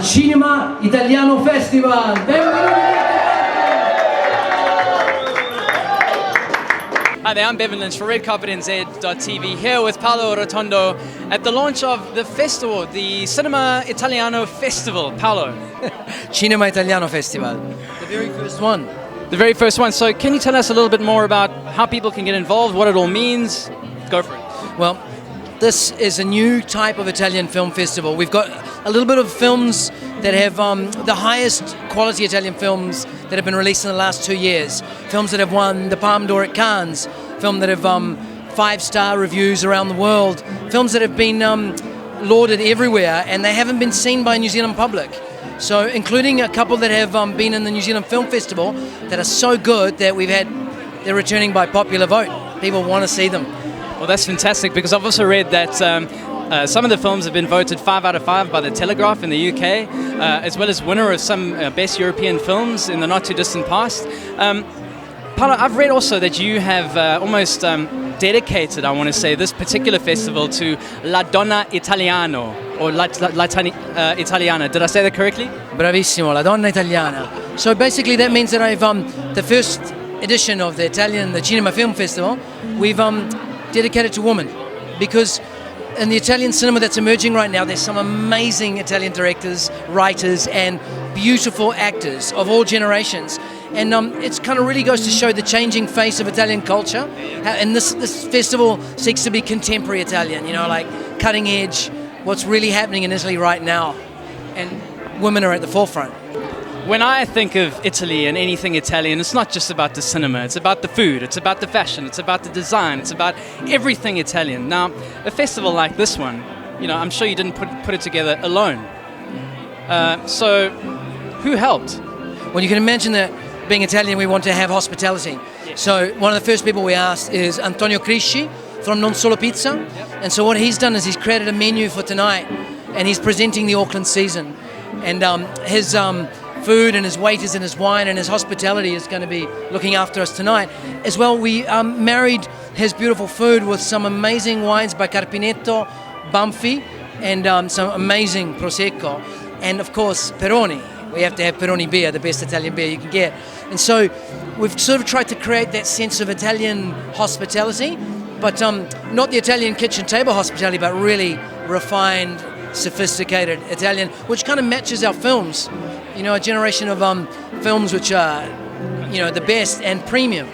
Cinema Italiano Festival. Benvenuti! Hi there, I'm Bevan Lynch for Redcarpetnz.tv here with Paolo Rotondo at the launch of the festival, the Cinema Italiano Festival. Paolo. Cinema Italiano Festival, the very first one. The very first one. So can you tell us a little bit more about how people can get involved, what it all means? Go for it. Well, this is a new type of Italian film festival. We've got a little bit of films that have the highest quality Italian films that have been released in the last 2 years. Films that have won the Palme d'Or at Cannes, films that have 5-star reviews around the world, films that have been lauded everywhere and they haven't been seen by New Zealand public. So including a couple that have been in the New Zealand Film Festival that are so good that they're returning by popular vote. People want to see them. Well, that's fantastic because I've also read that some of the films have been voted 5 out of 5 by the Telegraph in the UK, as well as winner of some best European films in the not too distant past. Paolo, I've read also that you have almost dedicated, I want to say, this particular festival to La Donna Italiano, or Italiana. Did I say that correctly? Bravissimo, La Donna Italiana. So basically that means that I've, the first edition of the Cinema Film Festival, we've dedicated to women, because in the Italian cinema that's emerging right now, there's some amazing Italian directors, writers, and beautiful actors of all generations. And it kind of really goes to show the changing face of Italian culture. And this festival seeks to be contemporary Italian, you know, like cutting edge, what's really happening in Italy right now. And women are at the forefront. When I think of Italy and anything Italian, it's not just about the cinema, it's about the food, it's about the fashion, it's about the design, it's about everything Italian. Now, a festival like this one, you know, I'm sure you didn't put it together alone. So, who helped? Well, you can imagine that being Italian, we want to have hospitality. Yes. So, one of the first people we asked is Antonio Crisci from Non Solo Pizza. Yep. And so what he's done is he's created a menu for tonight, and he's presenting the Auckland season. And his food and his waiters and his wine and his hospitality is going to be looking after us tonight. As well, we married his beautiful food with some amazing wines by Carpinetto, Banfi, and some amazing Prosecco. And of course, Peroni. We have to have Peroni beer, the best Italian beer you can get. And so we've sort of tried to create that sense of Italian hospitality, but not the Italian kitchen table hospitality, but really refined, sophisticated Italian, which kind of matches our films. You know, a generation of films which are, you know, the best and premium.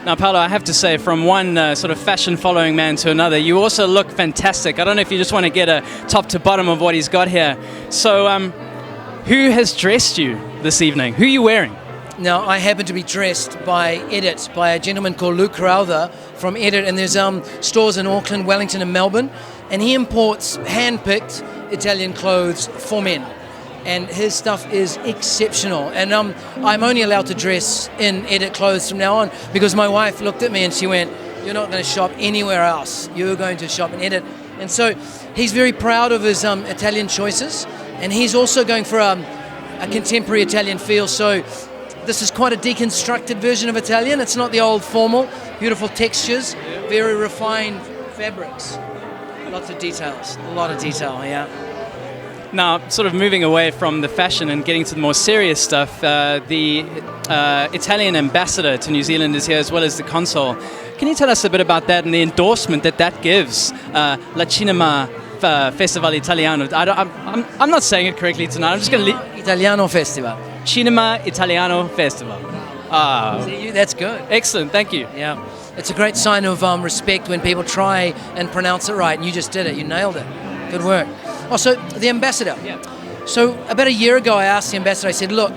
Now, Paolo, I have to say, from one sort of fashion-following man to another, you also look fantastic. I don't know if you just want to get a top to bottom of what he's got here. So, who has dressed you this evening? Who are you wearing? Now, I happen to be dressed by Edit, by a gentleman called Luke Crowther from Edit, and there's stores in Auckland, Wellington and Melbourne, and he imports hand-picked Italian clothes for men. And his stuff is exceptional. And I'm only allowed to dress in Edit clothes from now on because my wife looked at me and she went, "You're not going to shop anywhere else. You're going to shop in Edit." And so he's very proud of his Italian choices, and he's also going for a contemporary Italian feel. So this is quite a deconstructed version of Italian. It's not the old formal, beautiful textures, very refined fabrics. Lots of details, a lot of detail, yeah. Now, sort of moving away from the fashion and getting to the more serious stuff, the Italian ambassador to New Zealand is here, as well as the consul. Can you tell us a bit about that and the endorsement that gives La Cinema Festival Italiano? I'm not saying it correctly tonight. I'm just going to Italiano Festival. Cinema Italiano Festival. That's good. Excellent, thank you. Yeah, it's a great sign of respect when people try and pronounce it right, and you just did it. You nailed it. Good work. Also, the ambassador. Yeah. So about a year ago, I asked the ambassador, I said, "Look,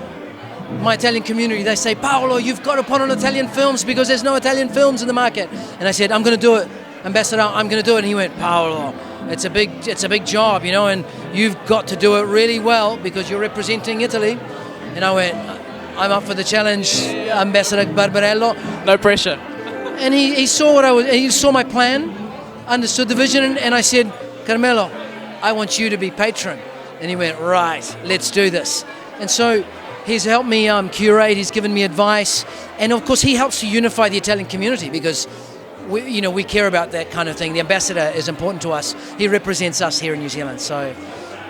my Italian community, they say, Paolo, you've got to put on Italian films because there's no Italian films in the market." And I said, "I'm going to do it, ambassador, I'm going to do it." And he went, "Paolo, it's a big job, you know, and you've got to do it really well because you're representing Italy." And I went, "I'm up for the challenge, Ambassador Barbarello." No pressure. And he saw he saw my plan, understood the vision, and I said, "Carmelo, I want you to be patron." And he went, "Right, let's do this." And so he's helped me curate, he's given me advice, and of course he helps to unify the Italian community because we care about that kind of thing. The ambassador is important to us. He represents us here in New Zealand. So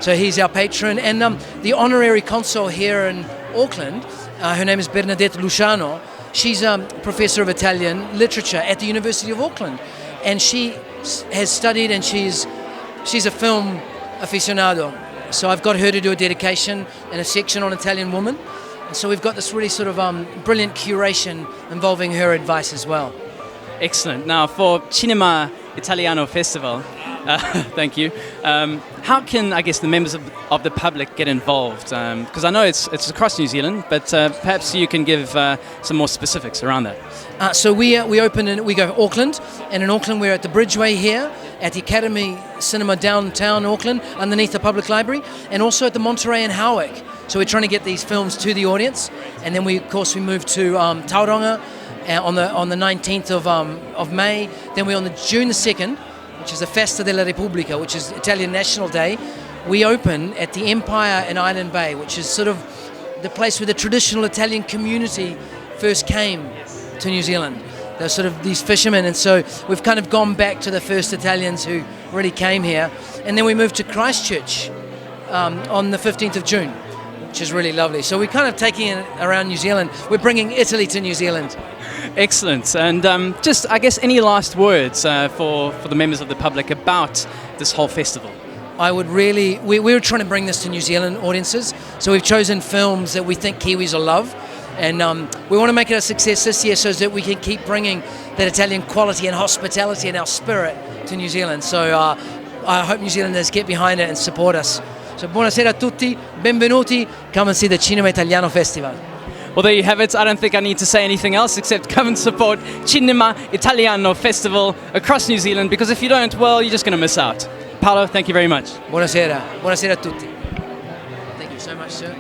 So he's our patron. And the honorary consul here in Auckland, her name is Bernadette Luciano. She's a professor of Italian literature at the University of Auckland. And she has studied, and she's a film aficionado. So I've got her to do a dedication and a section on Italian women. And so we've got this really sort of brilliant curation involving her advice as well. Excellent. Now, for Cinema Italiano Festival, thank you. How can, I guess, the members of the public get involved? Because I know it's across New Zealand, but perhaps you can give some more specifics around that. So we go Auckland, and in Auckland we're at the Bridgeway here, at the Academy Cinema downtown Auckland, underneath the public library, and also at the Monterey and Howick. So we're trying to get these films to the audience, and then we move to Tauranga on the 19th of May. Then we're on June the 2nd, which is the Festa della Repubblica, which is Italian National Day. We open at the Empire in Island Bay, which is sort of the place where the traditional Italian community first came to New Zealand. They're sort of these fishermen, and so we've kind of gone back to the first Italians who really came here. And then we moved to Christchurch on the 15th of June, which is really lovely. So we're kind of taking it around New Zealand. We're bringing Italy to New Zealand. Excellent. And just, I guess, any last words for the members of the public about this whole festival? I would really... We're trying to bring this to New Zealand audiences, so we've chosen films that we think Kiwis will love. And we want to make it a success this year so that we can keep bringing that Italian quality and hospitality and our spirit to New Zealand. So I hope New Zealanders get behind it and support us. So buonasera a tutti, benvenuti, come and see the Cinema Italiano Festival. Well, there you have it. I don't think I need to say anything else except come and support Cinema Italiano Festival across New Zealand, because if you don't, well, you're just going to miss out. Paolo, thank you very much. Buonasera a tutti. Thank you so much, sir.